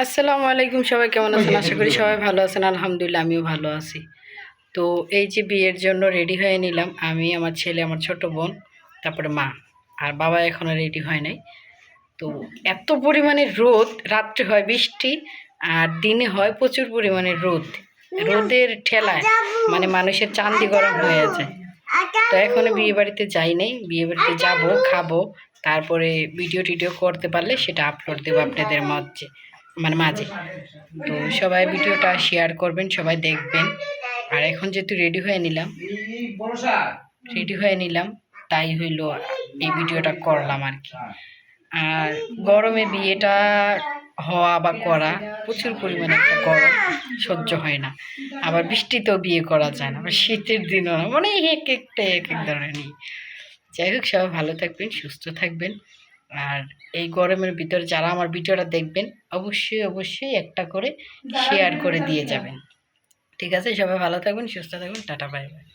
আসসালামু আলাইকুম, সবাই কেমন আছেন? আশা করি সবাই ভালো আছেন। আলহামদুলিল্লাহ আমিও ভালো আছি। তো এই যে বিয়ের জন্য রেডি হয়ে নিলাম আমি, আমার ছেলে, আমার ছোট বোন, তারপরে মা। আর বাবা এখনও রেডি হয় নাই। তো এত পরিমাণে রোদ, রাত্রে হয় বৃষ্টি আর দিনে হয় প্রচুর পরিমাণে রোদ। রোদের ঠেলায় মানে মানুষের চান্দি গরম হয়ে যায়। তো এখনো বিয়ে বাড়িতে যাই নাই, বিয়ে বাড়িতে যাবো, খাবো, তারপরে ভিডিও টিডিও করতে পারলে সেটা আপলোড দেবো আপনাদের মাঝে, মানে মাঝে। তো সবাই ভিডিওটা শেয়ার করবেন, সবাই দেখবেন। আর এখন যেহেতু রেডি হয়ে নিলাম তাই হইল এই ভিডিওটা করলাম আর কি। আর গরমে বিয়েটা হওয়া বা করা, প্রচুর পরিমাণে একটা গরম, সহ্য হয় না। আবার বৃষ্টিতেও বিয়ে করা যায় না, আবার শীতের দিনও না, মানে এক একটা এক এক ধরনের। যাই হোক, সবাই ভালো থাকবেন, সুস্থ থাকবেন। আর এই গরমের ভিতরে যারা আমার ভিডিওটা দেখবেন অবশ্যই অবশ্যই একটা করে শেয়ার করে দিয়ে যাবেন। ঠিক আছে, সবাই ভালো থাকবেন, সুস্থ থাকবেন, টাটা, বাই বাই।